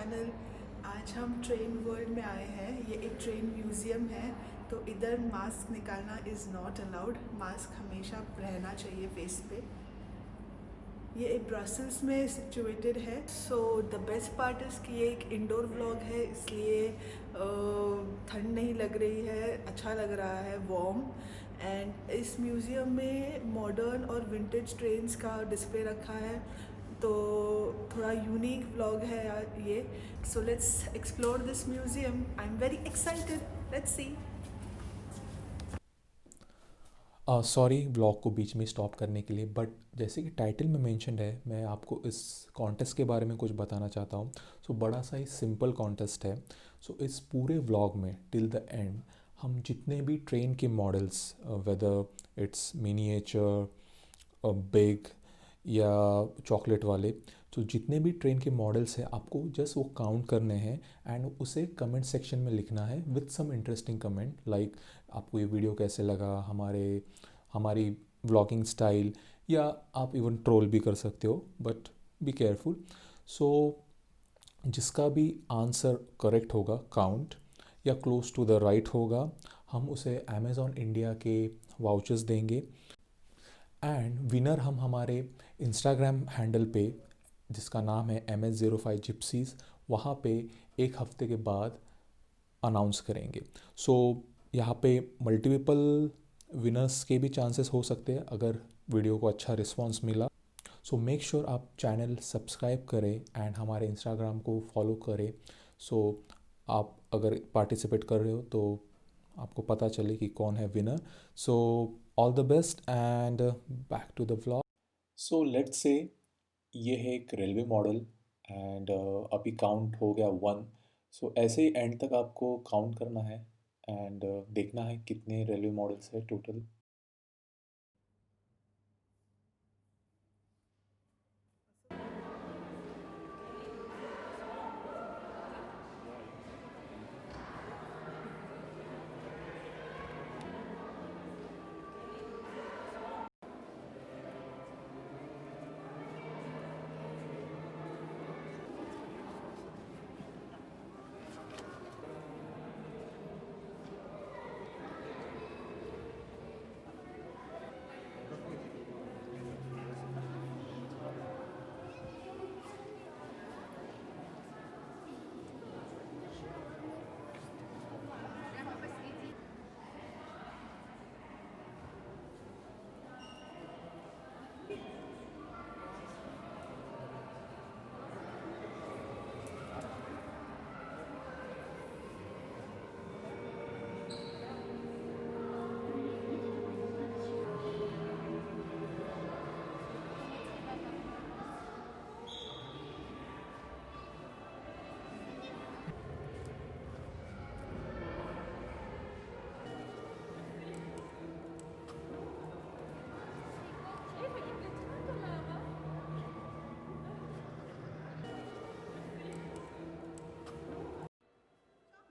Channel. आज हम train world में आए हैं। ये एक ट्रेन म्यूज़ियम है, तो इधर मास्क निकालना इज़ नॉट अलाउड। मास्क हमेशा रहना चाहिए फेस पे। ये एक ब्रसल्स में सिचुएटेड है। So the best part is कि ये एक इंडोर व्लॉग है, इसलिए ठंड नहीं लग रही है, अच्छा लग रहा है, वार्म। एंड इस म्यूज़ियम में मॉडर्न और विंटेज ट्रेन्स का डिस्प्ले रखा है, तो थोड़ा यूनिक व्लॉग है यार ये। So let's explore this museum. I am very excited, let's see. Sorry blog को बीच में स्टॉप करने के लिए, बट जैसे कि टाइटल में मेंशन्ड है, मैं आपको इस कॉन्टेस्ट के बारे में कुछ बताना चाहता हूँ। सो बड़ा सा ही सिंपल कॉन्टेस्ट है। सो इस पूरे व्लॉग में टिल द एंड हम जितने भी ट्रेन के models, whether it's miniature, big या चॉकलेट वाले, तो जितने भी ट्रेन के मॉडल्स हैं आपको जस्ट वो काउंट करने हैं एंड उसे कमेंट सेक्शन में लिखना है with some interesting comment, like आपको ये वीडियो कैसे लगा, हमारी व्लॉगिंग स्टाइल, या आप इवन ट्रोल भी कर सकते हो, बट बी केयरफुल। सो जिसका भी आंसर करेक्ट होगा, काउंट या क्लोज टू द राइट होगा, हम उसे अमेज़ॉन इंडिया के वाउचर्स देंगे। एंड विनर हम हमारे इंस्टाग्राम हैंडल पे, जिसका नाम है MS05 जिप्सीज़, वहाँ पे एक हफ्ते के बाद अनाउंस करेंगे। सो यहाँ पे मल्टीपल विनर्स के भी चांसेस हो सकते हैं अगर वीडियो को अच्छा रिस्पांस मिला। सो मेक श्योर आप चैनल सब्सक्राइब करें एंड हमारे इंस्टाग्राम को फॉलो करें। सो आप अगर पार्टिसिपेट कर रहे हो तो आपको पता चले कि कौन है winner. So all the best and back to the vlog. So let's say ये है एक रेलवे मॉडल एंड अभी काउंट हो गया 1। सो ऐसे ही एंड तक आपको काउंट करना है एंड देखना है कितने रेलवे मॉडल्स है टोटल।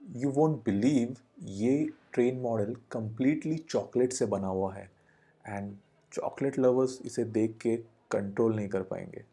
यू वोंट बिलीव, ये ट्रेन मॉडल कम्प्लीटली चॉकलेट से बना हुआ है एंड चॉकलेट लवर्स इसे देख के कंट्रोल नहीं कर पाएंगे।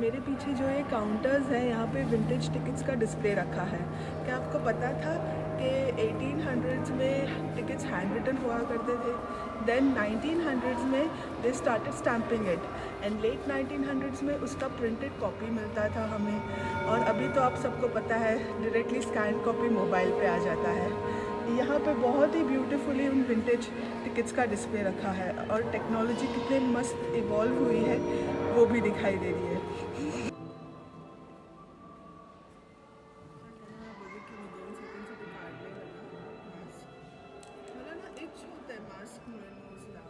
मेरे पीछे जो ये काउंटर्स हैं, यहाँ पे विंटेज टिकट्स का डिस्प्ले रखा है। क्या आपको पता था कि 1800s में टिकट्स हैंड रिटन हुआ करते थे? देन 1900s में they started stamping it, and let 1900s में उसका प्रिंटेड कॉपी मिलता था हमें। और अभी तो आप सबको पता है, डायरेक्टली स्कैन कॉपी मोबाइल पे आ जाता है। यहाँ पे बहुत ही ब्यूटीफुली उन विंटेज टिकट्स का डिस्प्ले रखा है, और टेक्नोलॉजी कितने मस्त इवॉल्व हुई है वो भी दिखाई दे रही है। मला ना एक होत आहे मास्क मुळे नोजला.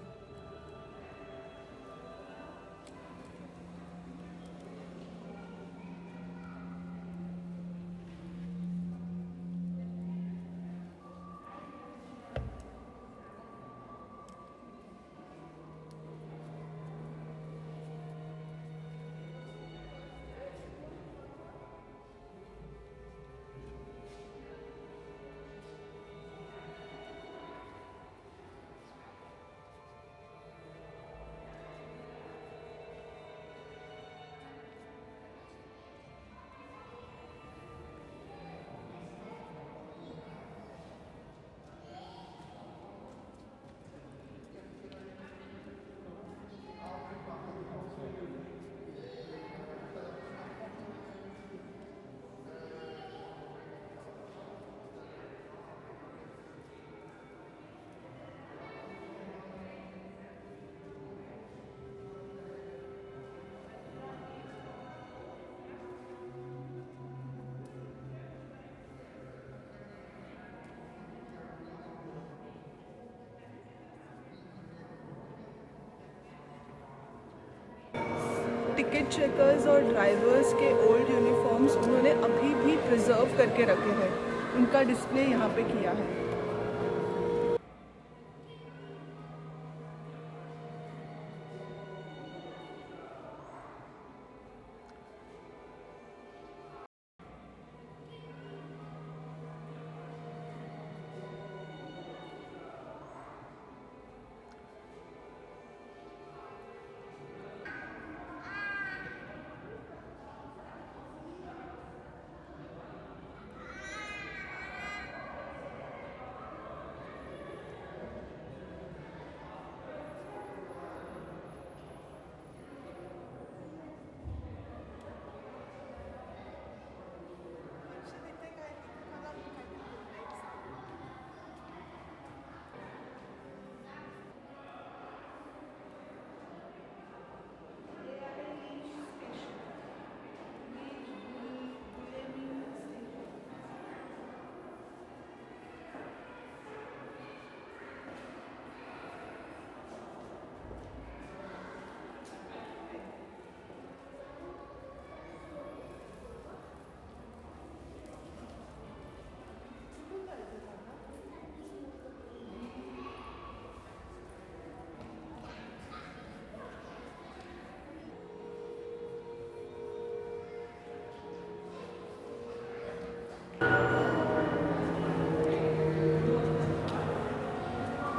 टिकट चेकर्स और ड्राइवर्स के ओल्ड यूनिफॉर्म्स उन्होंने अभी भी प्रिजर्व करके रखे हैं, उनका डिस्प्ले यहाँ पे किया है।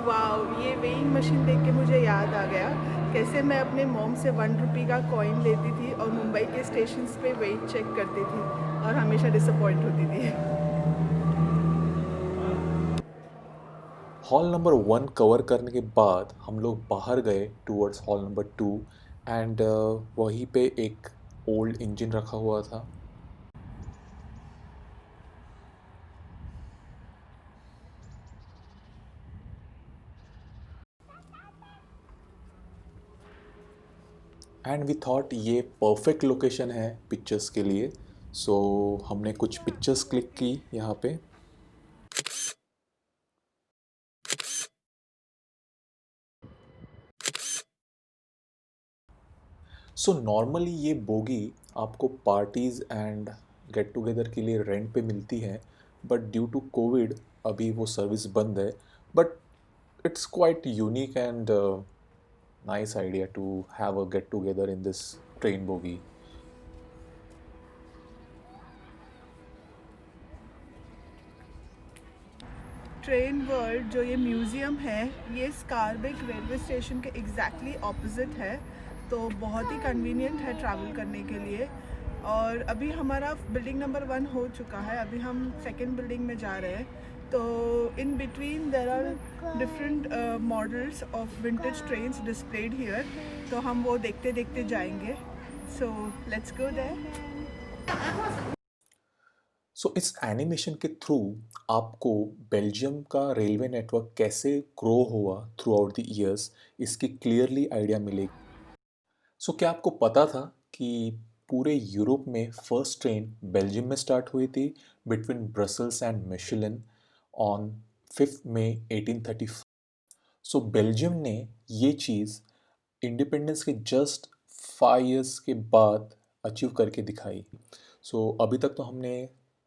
वाओ, ये वेइंग मशीन देख के मुझे याद आ गया कैसे मैं अपने मॉम से 1 रुपी का कॉइन लेती थी और मुंबई के स्टेशंस पे वेट चेक करती थी और हमेशा डिसअपॉइंट होती थी। हॉल नंबर 1 कवर करने के बाद हम लोग बाहर गए टूवर्ड्स हॉल नंबर 2 एंड वहीं पे एक ओल्ड इंजन रखा हुआ था। एंड वी थॉट ये परफेक्ट लोकेशन है पिक्चर्स के लिए, सो हमने कुछ पिक्चर्स क्लिक की यहाँ पे। सो नॉर्मली ये बोगी आपको पार्टीज़ एंड गेट टुगेदर के लिए रेंट पे मिलती है, बट ड्यू टू कोविड अभी वो सर्विस बंद है। But it's quite unique and nice idea to have a get together in this train bogie. Train world जो ये म्यूज़ियम है ये स्कारबेक रेलवे स्टेशन के एग्जैक्टली ऑपोजिट है, तो बहुत ही कन्वीनियंट है ट्रैवल करने के लिए। और अभी हमारा बिल्डिंग नंबर 1 हो चुका है, अभी हम सेकंड बिल्डिंग में जा रहे हैं। तो in between there are different models of vintage trains displayed here, तो हम वो देखते देखते जाएंगे। So let's go there. सो इस एनिमेशन के थ्रू आपको बेल्जियम का रेलवे नेटवर्क कैसे ग्रो हुआ थ्रू आउट द ईयर्स इसकी क्लियरली आइडिया मिलेगी। सो क्या आपको पता था कि पूरे यूरोप में फर्स्ट ट्रेन बेल्जियम में स्टार्ट हुई थी between Brussels and Mechelen on 5 मई 1835। सो बेल्जियम ने ये चीज़ इंडिपेंडेंस के जस्ट 5 इयर्स के बाद अचीव करके दिखाई। सो अभी तक तो हमने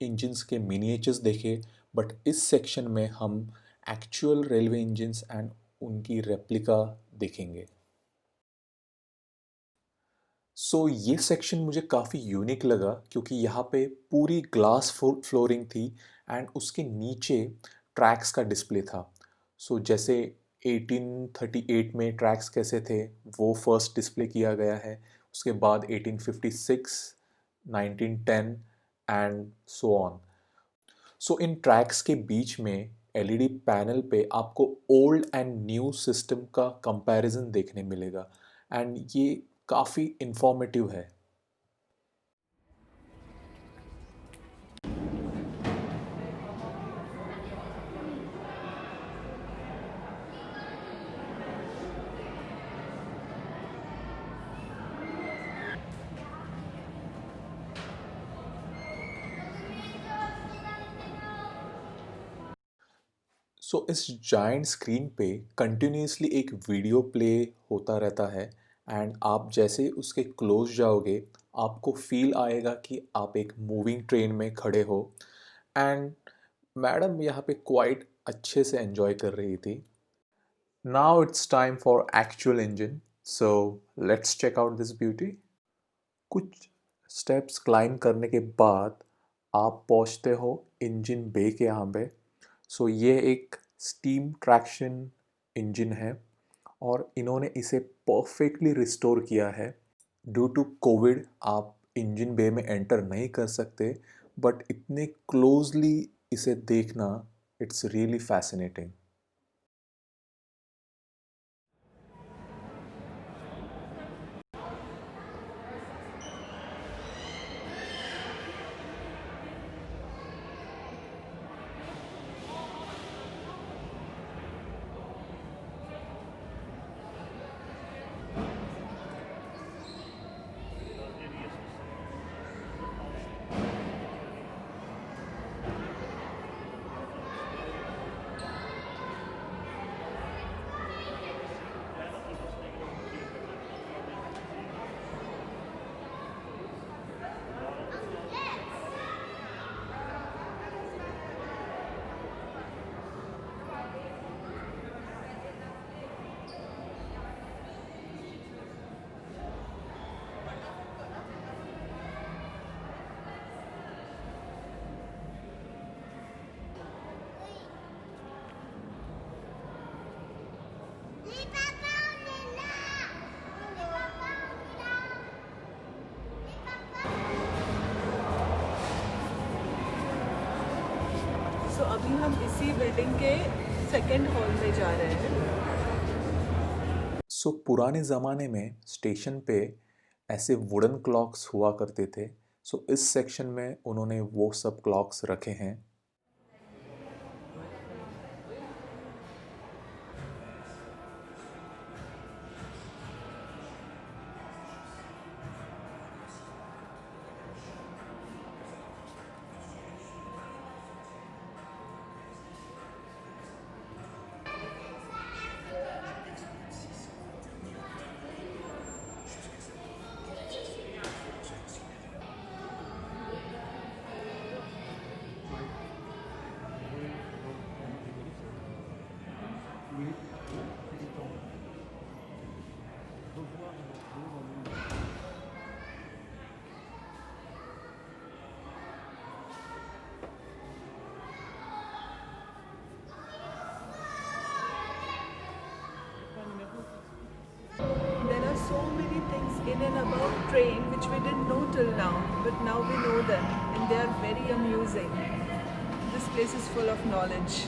इंजन्स के मिनिएचर्स देखे, बट इस सेक्शन में हम एक्चुअल रेलवे इंजन्स एंड उनकी रेप्लिका देखेंगे। सो ये सेक्शन मुझे काफ़ी यूनिक लगा क्योंकि यहाँ पे पूरी ग्लास फ्लोरिंग थी एंड उसके नीचे ट्रैक्स का डिस्प्ले था। सो जैसे 1838 में ट्रैक्स कैसे थे वो फर्स्ट डिस्प्ले किया गया है, उसके बाद 1856, 1910 and so on. So in tracks के बीच में एलईडी पैनल पे आपको ओल्ड एंड न्यू सिस्टम का कंपैरिजन देखने मिलेगा एंड ये काफ़ी इंफॉर्मेटिव है। सो इस जाइंट स्क्रीन पे कंटिन्यूसली एक वीडियो प्ले होता रहता है एंड आप जैसे ही उसके क्लोज जाओगे आपको फील आएगा कि आप एक मूविंग ट्रेन में खड़े हो। एंड मैडम यहाँ पे क्वाइट अच्छे से एंजॉय कर रही थी। Now it's time for actual engine, so let's check out this beauty. कुछ स्टेप्स क्लाइम करने के बाद आप पहुंचते हो इंजन बे के यहाँ पे। सो ये एक स्टीम ट्रैक्शन इंजन है और इन्होंने इसे परफेक्टली रिस्टोर किया है। ड्यू टू कोविड आप इंजन बे में एंटर नहीं कर सकते, बट इतने क्लोजली इसे देखना, इट्स रियली फैसिनेटिंग। सो अभी हम इसी बिल्डिंग के सेकंड हॉल में जा रहे हैं। सो पुराने ज़माने में स्टेशन पे ऐसे वुडन क्लॉक्स हुआ करते थे। सो इस सेक्शन में उन्होंने वो सब क्लॉक्स रखे हैं। There are so many things in and about train which we didn't know till now, but now we know them and they are very amusing. This place is full of knowledge.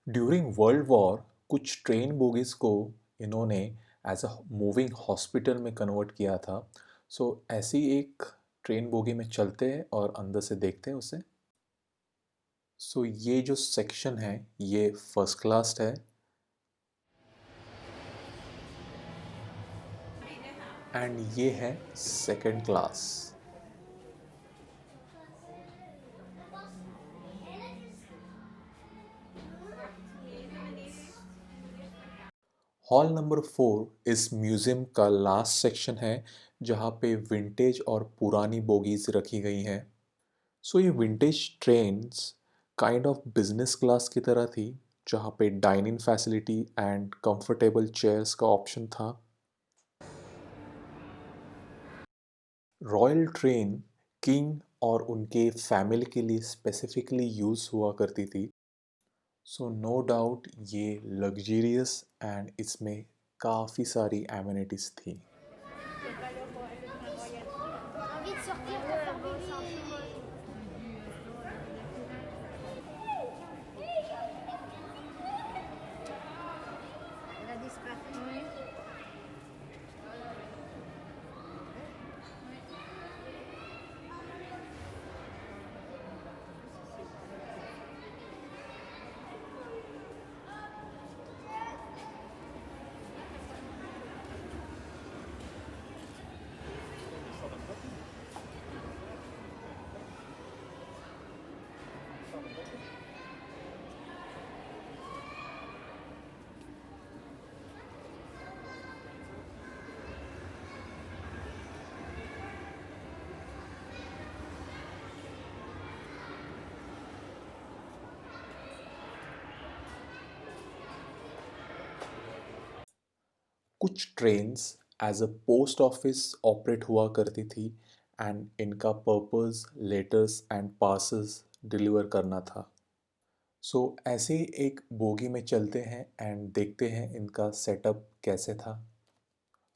During world war कुछ train bogies को इन्होंने as a moving hospital में convert किया था। सो ऐसी एक train bogie में चलते हैं और अंदर से देखते हैं उसे। सो ये जो सेक्शन है ये फर्स्ट क्लास है एंड ये है सेकंड क्लास। हॉल नंबर 4 इस म्यूज़ियम का लास्ट सेक्शन है जहाँ पे विंटेज और पुरानी बोगीज रखी गई हैं। सो ये vintage trains kind of business class की तरह थी जहाँ पे dining facility and comfortable chairs का ऑप्शन था। रॉयल ट्रेन किंग और उनके फैमिली के लिए स्पेसिफिकली यूज़ हुआ करती थी। सो नो डाउट ये लग्जरियस एंड इसमें काफ़ी सारी एमिनिटीज़ थी। Envie de sortir pour faire bébé. Elle a disparu. Oui. कुछ trains as a post office operate हुआ करती थी एंड इनका purpose letters and parcels deliver करना था। सो ऐसे ही एक बोगी में चलते हैं एंड देखते हैं इनका सेटअप कैसे था।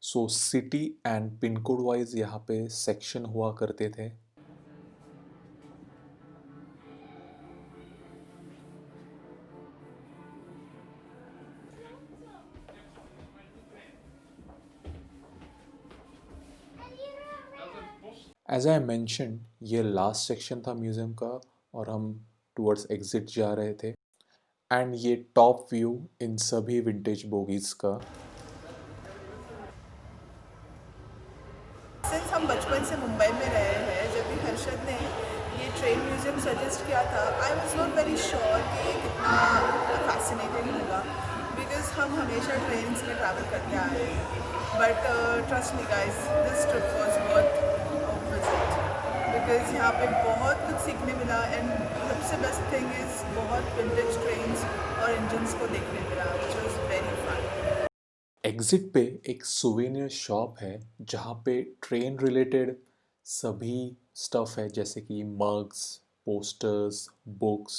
So city and pin code wise यहाँ पे सेक्शन हुआ करते थे। एज आई मैंशन ये लास्ट सेक्शन था म्यूज़ियम का और हम टुवर्ड्स एग्जिट जा रहे थे एंड ये टॉप व्यू इन सभी विंटेज बोगीज का। सिंस हम बचपन से मुंबई में रहे हैं, जब भी हर्षद ने ये ट्रेन म्यूज़ियम सजेस्ट किया था, I was not very sure कि ये कितना फैसिनेटिंग होगा, बिकॉज हम हमेशा ट्रेन में ट्रैवल करते आए हैं। But trust me guys, this trip was worth visit, because यहाँ पे बहुत कुछ सीखने मिला एंड सबसे बेस्ट थिंग इज़ बहुत विंटेज ट्रेन्स और इंजन्स को देखने मिला, which was very fun. Exit पे एक सुवेनियर शॉप है जहाँ पे ट्रेन रिलेटेड सभी स्टफ है जैसे कि mugs, posters, books.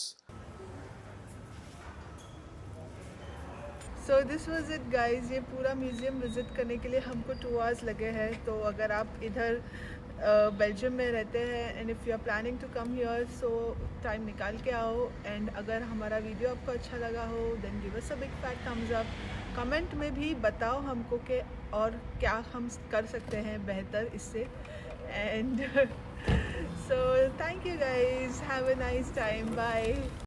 So this was it guys. ये पूरा म्यूज़ियम विज़िट करने के लिए हमको 2 आवर्स लगे हैं। तो अगर आप इधर बेल्जियम में रहते हैं and if you are planning to come here, so time निकाल के आओ। एंड अगर हमारा वीडियो आपको अच्छा लगा हो then give us a big fat thumbs up. Comment में भी बताओ हमको कि और क्या हम कर सकते हैं बेहतर इससे। And so thank you guys, have a nice time, bye.